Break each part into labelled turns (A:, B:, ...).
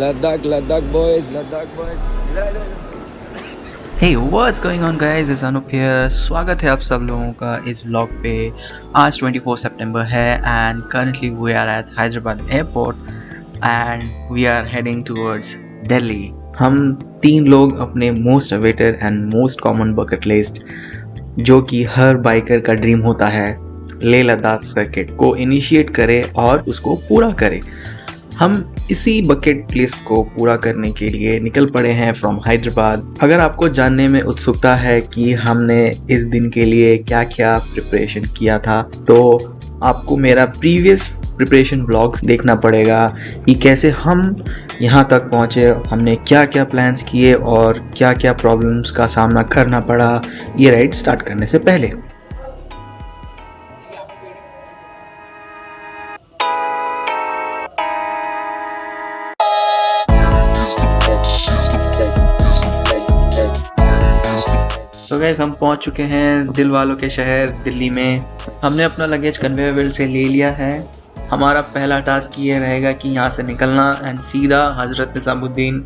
A: Ladakh Ladakh boys Ladakh boys.
B: Hey, what's going on guys? It's Anup here. स्वागत है आप सब लोगों का इस व्लॉग पे। आज 24 सितंबर है and currently we are at Hyderabad airport and we are heading towards Delhi. हम तीन लोग अपने most awaited and most common bucket list, जो कि हर बाइकर का ड्रीम होता है, लेह लद्दाख सर्किट को इनिशिएट करे और उसको पूरा करे। हम इसी बकेट लिस्ट को पूरा करने के लिए निकल पड़े हैं फ्रॉम हैदराबाद। अगर आपको जानने में उत्सुकता है कि हमने इस दिन के लिए क्या क्या प्रिपरेशन किया था, तो आपको मेरा प्रीवियस प्रिपरेशन ब्लॉग्स देखना पड़ेगा कि कैसे हम यहाँ तक पहुँचे, हमने क्या क्या प्लान्स किए और क्या क्या प्रॉब्लम्स का सामना करना पड़ा ये राइड स्टार्ट करने से पहले। तो गाइस हम पहुंच चुके हैं दिल वालों के शहर दिल्ली में। हमने अपना लगेज कन्वेयर बेल्ट से ले लिया है। हमारा पहला टास्क ये रहेगा कि यहाँ से निकलना एंड सीधा हज़रत निज़ामुद्दीन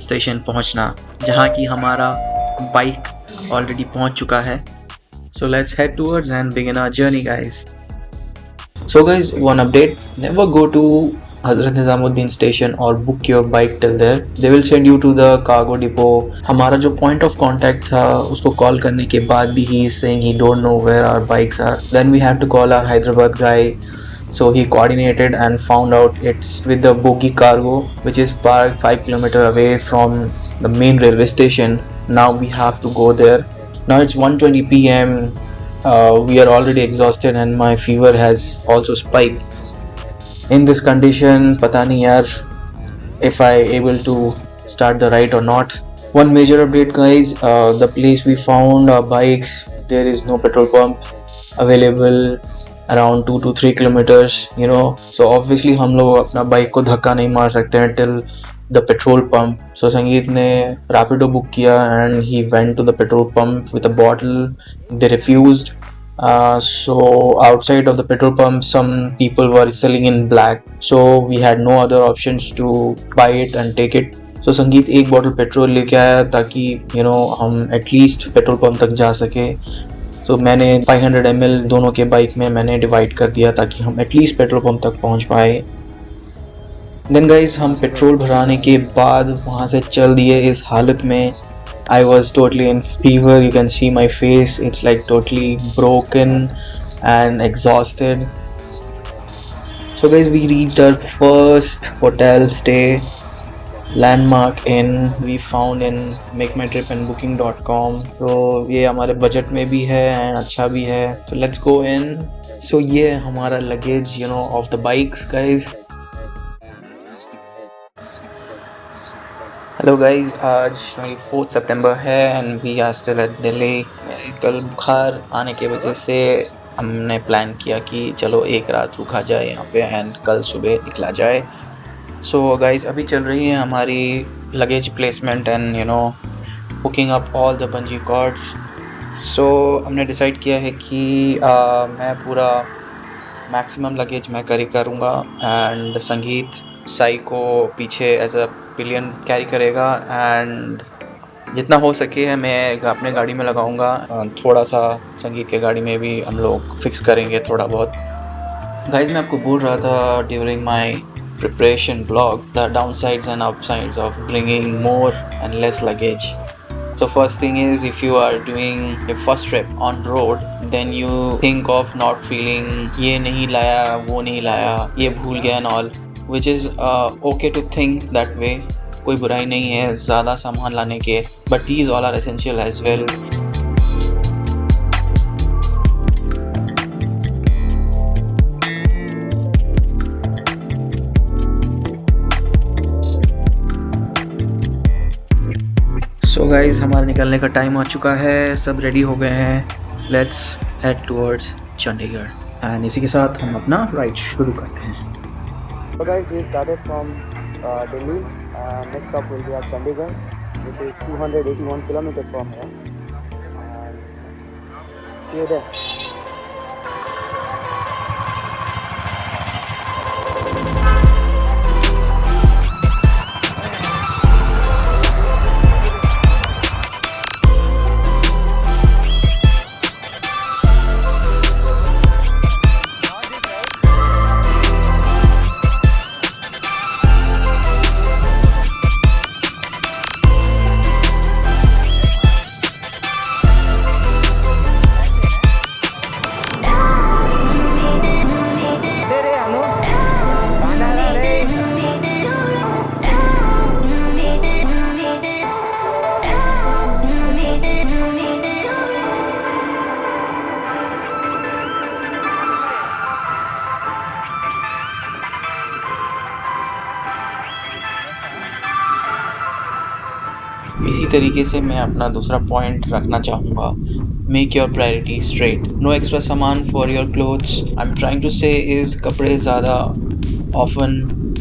B: स्टेशन पहुँचना, जहाँ की हमारा बाइक ऑलरेडी पहुँच चुका है। So let's head towards and begin our journey guys. So guys, one update, never go to Hazrat Nizamuddin station और book your bike till there, they will send you to the cargo depot. हमारा जो point of contact था उसको call करने के बाद भी he is saying he don't know where our bikes are. Then we have to call our Hyderabad guy, so he coordinated and found out it's with the Bogie cargo which is parked 5 kilometers away from the main railway station. Now we have to go there. Now it's 1:20 p.m. We are already exhausted and my fever has also spiked. In this condition, pata nahi yaar if I able to start the ride or not. One major update guys, the place we found our bikes, there is no petrol pump available around 2 to 3 kilometers, you know, so obviously हम लोग अपना bike को धक्का नहीं मार सकते हैं till the petrol pump. So संगीत ने rapido बुक किया and he went to the petrol pump with a bottle. They refused. So outside of the petrol pump some people were selling in black, so we had no other options to buy it and take it. So संगीत एक bottle petrol लेके आया ताकि you know हम at least petrol pump तक जा सके। तो मैंने 500 ml दोनों के बाइक में मैंने डिवाइड कर दिया ताकि हम एटलीस्ट पेट्रोल पंप तक पहुंच पाए। देन गाइस हम पेट्रोल भराने के बाद वहाँ से चल दिए इस हालत में। I was totally in fever, you can see my face, it's like totally broken and exhausted. So guys, we reached our first hotel stay, Landmark Inn, we found in makemytripandbooking.com. तो ये हमारे बजट में भी है and अच्छा भी है। So let's go in. So ये हमारा luggage you know of the bikes guys. Hello guys, आज 24 सितंबर है and we are still at Delhi. कल बुखार आने की वजह से हमने प्लान किया कि चलो एक रात रुका जाए यहाँ पे एंड कल सुबह निकला जाए। सो गाइज अभी चल रही है हमारी luggage placement and you know booking up all the bungee cords. So हमने डिसाइड किया है कि मैं पूरा मैक्सिमम लगेज मैं कैरी करूँगा एंड संगीत साई को पीछे एज अ पिलियन कैरी करेगा एंड जितना हो सके है मैं अपने गाड़ी में लगाऊंगा। थोड़ा सा संगीत के गाड़ी में भी हम लोग फिक्स करेंगे थोड़ा बहुत। गाइज मैं आपको बोल रहा था during my preparation blog the downsides and upsides of bringing more and less luggage. So first thing is, if you are doing your first trip on road, then you think of not feeling ये नहीं लाया, वो नहीं लाया, ये भूल गया and all, which is okay to think that way. कोई बुराई नहीं है ज़्यादा सामान लाने के, but these all are essential as well. So guys हमारे निकलने का टाइम आ चुका है, सब रेडी हो गए हैं। Let's head towards Chandigarh and इसी के साथ हम अपना राइड शुरू करते हैं।
A: So guys, we started from Delhi. Next stop will be at Chandigarh, which is 281 kilometers from here. See you there.
B: इसी तरीके से मैं अपना दूसरा पॉइंट रखना चाहूँगा, make your priority straight, no extra सामान for your clothes. I am trying to say इस कपड़े ज़्यादा ऑफन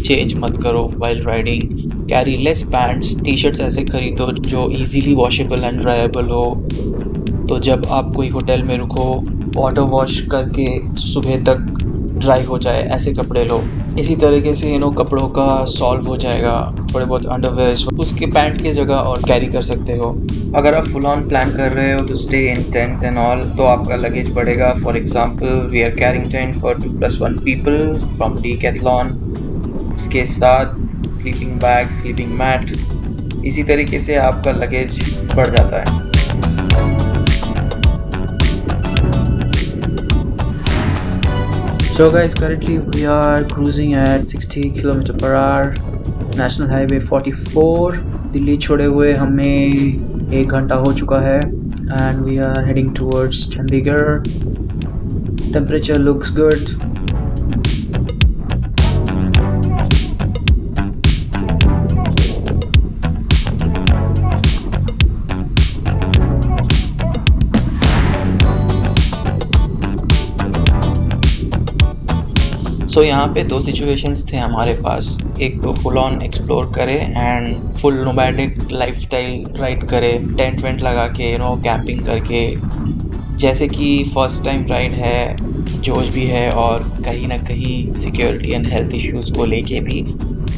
B: चेंज मत करो while riding, carry less pants, T shirts ऐसे खरीदो जो इजीली वॉशेबल एंड ड्राइएबल हो, तो जब आप कोई होटल में रुको वाटर वॉश करके सुबह तक ड्राई हो जाए ऐसे कपड़े लो। इसी तरीके से कपड़ों का सॉल्व हो जाएगा, थोड़े बहुत अंडरवेयर्स उसके पैंट की जगह और कैरी कर सकते हो। अगर आप फुल ऑन प्लान कर रहे हो तो stay in tent and all, तो आपका लगेज बढ़ेगा। For example we are carrying tent for 2+1 people from Decathlon, इसके साथ स्लीपिंग बैग, स्लीपिंग मैट, इसी तरीके से आपका लगेज बढ़ जाता है। So guys, currently we are cruising at 60 km/h, National Highway 44। Delhi छोड़े हुए हमें 1 घंटा हो चुका है and we are heading towards Chandigarh। Temperature looks good। सो यहाँ पे 2 सिचुएशंस थे हमारे पास, एक तो फुल ऑन एक्सप्लोर करें and full nomadic lifestyle ride करें, टेंट वेंट लगा के कैंपिंग करके, जैसे कि फर्स्ट टाइम राइड है, जोश भी है और कहीं ना कहीं सिक्योरिटी एंड हेल्थ इश्यूज को लेके भी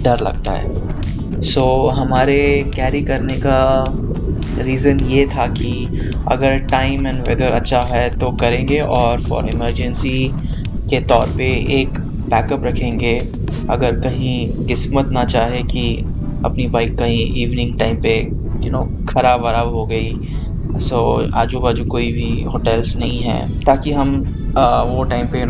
B: डर लगता है। सो हमारे कैरी करने का रीज़न ये था कि अगर टाइम एंड वेदर अच्छा है तो करेंगे, और फॉर इमरजेंसी के तौर पे एक बैकअप रखेंगे अगर कहीं किस्मत ना चाहे कि अपनी बाइक कहीं इवनिंग टाइम पे ख़राब वराब हो गई। सो आजू बाजू कोई भी होटल्स नहीं है, ताकि हम वो टाइम पे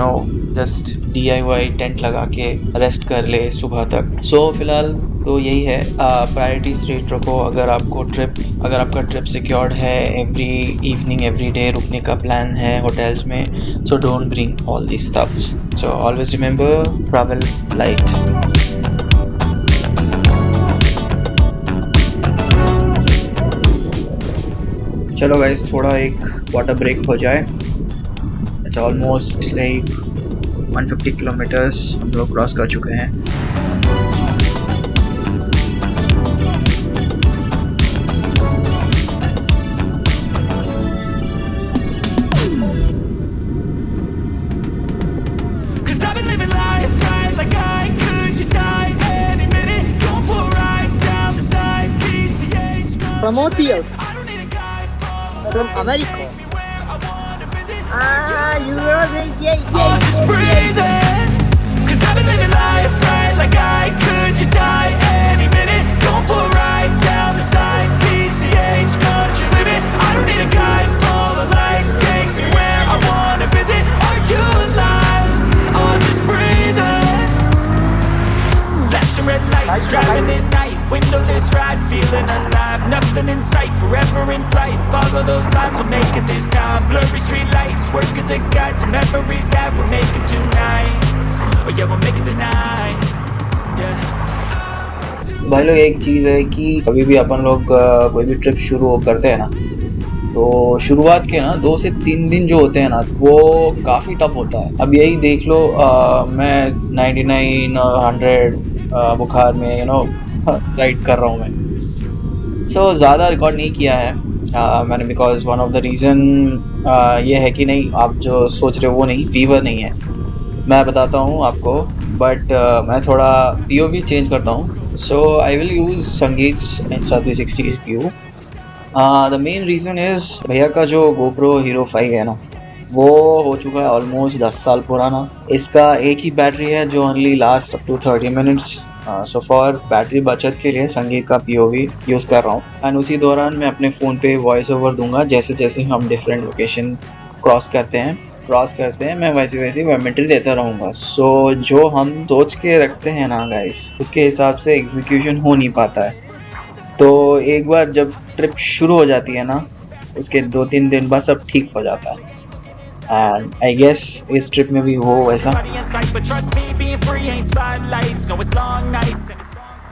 B: जस्ट DIY टेंट लगा के रेस्ट कर ले सुबह तक। सो फिलहाल तो यही है, प्रायोरिटी स्ट्रेट रखो। अगर आपका ट्रिप सिक्योर्ड है, एवरी इवनिंग एवरी डे रुकने का प्लान है होटल्स में, so don't bring all this stuffs. So always remember, travel light. चलो गाइस, थोड़ा एक वाटर ब्रेक हो जाए। इट्स ऑलमोस्ट लाइक 150 किलोमीटर्स हम लोग क्रॉस कर चुके हैं।
A: Promotius from America. You are
C: Just breathe in, 'cause I've been living life right like I could just die any minute. Going for a ride down the side, PCH country living. I don't need a guide, follow the lights, take me where I wanna visit. Are you alive? Just breathe in. Flashing red lights, driving at night, windowless ride, feeling alive. Nothing in sight, forever in flight. Follow those lines, we'll make it this time. Blurry street lights, work as a guide to memories that we're making tonight. Oh yeah, we'll make it tonight. Yeah.
B: भाई लोग, एक चीज़ है कि कभी भी अपन लोग कोई भी ट्रिप शुरू करते हैं ना, तो शुरुआत के 2 से 3 दिन जो होते हैं ना, वो काफ़ी टफ होता है। अब यही देख लो, मैं 99 और 100 बुखार में राइड कर रहा हूँ मैं। सो ज़्यादा रिकॉर्ड नहीं किया है मैंने, because one of the reason ये है कि नहीं, आप जो सोच रहे हो वो नहीं, फीवर नहीं है, मैं बताता हूँ आपको। बट मैं थोड़ा POV चेंज करता हूँ। So I will use Sangeet's Insta360 view. The main reason is, भैया का जो GoPro Hero 5 है ना, वो हो चुका है ऑलमोस्ट 10 साल पुराना। इसका एक ही बैटरी है जो only last up to 30 minutes. So for battery बचत के लिए संगीत का POV यूज़ कर रहा हूँ, एंड उसी दौरान मैं अपने फ़ोन पे वॉइस ओवर दूंगा। जैसे जैसे हम डिफरेंट लोकेशन क्रॉस करते हैं मैं वैसे वैसे कमेंट्री देता रहूँगा। सो जो हम सोच के रखते हैं ना गाइस, उसके हिसाब से एग्जीक्यूशन हो नहीं पाता है। तो एक बार जब ट्रिप शुरू हो जाती है ना, उसके 2-3 दिन बाद सब ठीक हो जाता है। एंड आई गेस इस ट्रिप में भी हो वैसा।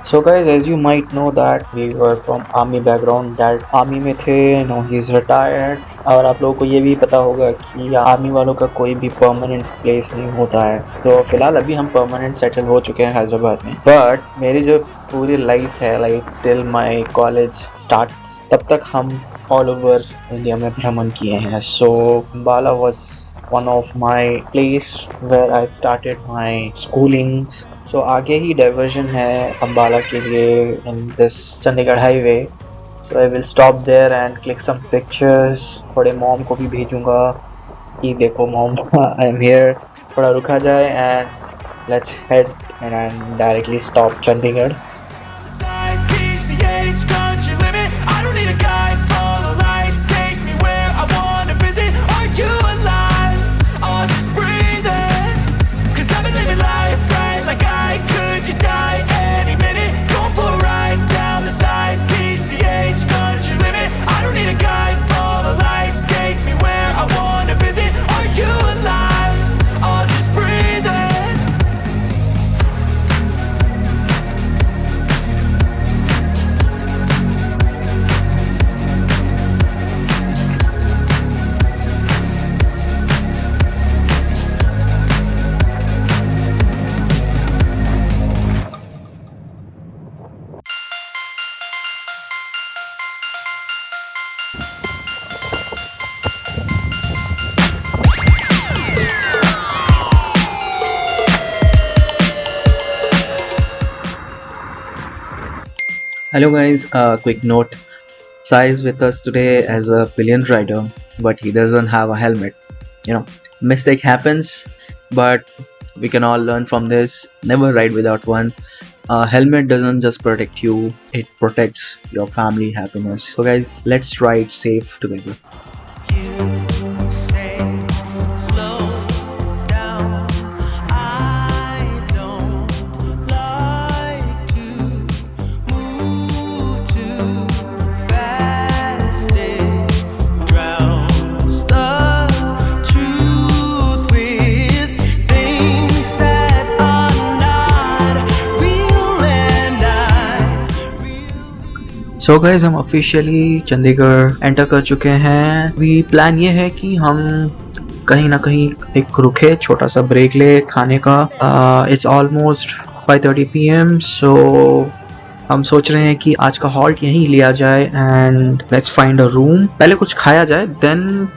B: So guys, as you might know that we were from army background. Dad army में थे, now he's retired. और आप लोगों को ये भी पता होगा कि आर्मी वालों का कोई भी परमानेंट प्लेस नहीं होता है. तो फिलहाल अभी हम परमानेंट सेटल हो चुके हैं हैदराबाद में. बट मेरी जो पूरी लाइफ है, like till my college starts, तब तक हम ऑल ओवर इंडिया में भ्रमण किए हैं. So Ambala was one of my place where I started my schoolings. So आगे ही diversion है अंबाला के लिए in this Chandigarh highway. So I will stop there and click some pictures. थोड़े मॉम को भी भेजूंगा कि देखो मॉम I am here. थोड़ा रुका जाए and let's head and directly stop Chandigarh.
C: PCH, country limit. I don't need a guide, follow lights, take me where I wanna visit. Are you alive? I'll just breathe in. 'Cause I've been living life right, like I could just die any minute. Going for a ride down the side, PCH, country limit. I don't need a guide, follow lights, take me where I wanna visit. Are you alive? I'll just breathe in.
B: Hello guys, quick note. Sai is with us today as a pillion rider, but he doesn't have a helmet. Mistake happens, but we can all learn from this. Never ride without one. A helmet doesn't just protect you, it protects your family happiness. So guys, let's ride safe together.
C: You say slow down. I don't like to move too fast. It drowns the truth with things that are not real, and I really.
B: So guys, हम officially Chandigarh enter कर चुके हैं. अभी plan ये है कि हम कहीं ना कहीं एक रुके, छोटा सा ब्रेक ले खाने का. It's almost 5:30 PM. सो हम सोच रहे हैं कि आज का हॉल्ट यहीं लिया जाए and let's find a room. पहले कुछ खाया जाए, देन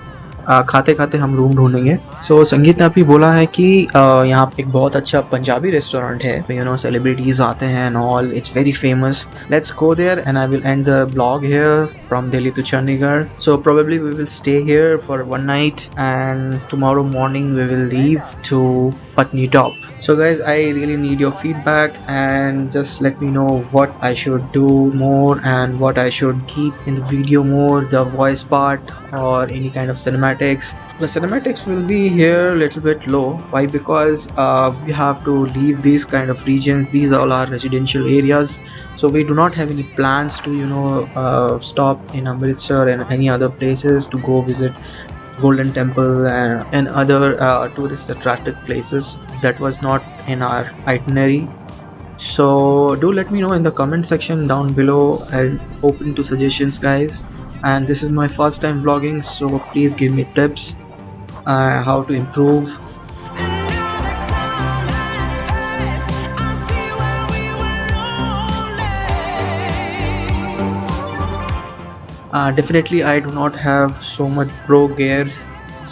B: खाते खाते हम रूम ढूंढेंगे. सो संगीत ने अभी बोला है कि यहाँ पे एक बहुत अच्छा पंजाबी रेस्टोरेंट है, सेलिब्रिटीज आते हैं and all. It's very famous. Let's go there and I will end the vlog here from Delhi to Chandigarh. So probably we will stay here for one night and tomorrow morning we will leave to Patni Top. So guys, I really need your feedback and just let me know what I should do more and what I should keep in the video more, the voice part or any kind of cinematics. The cinematics will be here a little bit low. Why? Because we have to leave these kind of regions. These all are residential areas. So we do not have any plans to stop in Amritsar and any other places to go visit Golden Temple and other tourist attractive places. That was not in our itinerary. So do let me know in the comment section down below. I'm open to suggestions guys, and this is my first time vlogging, so please give me tips how to improve. Definitely I do not have so much pro gears,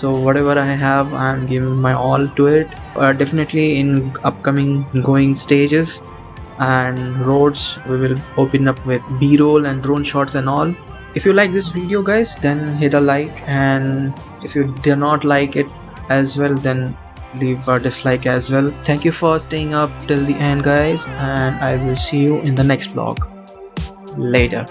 B: so whatever I have I'm giving my all to it. Definitely in upcoming going stages and roads we will open up with b-roll and drone shots and all. If you like this video guys, then hit a like, and if you do not like it as well, then leave a dislike as well. Thank you for staying up till the end guys, and I will see you in the next vlog later.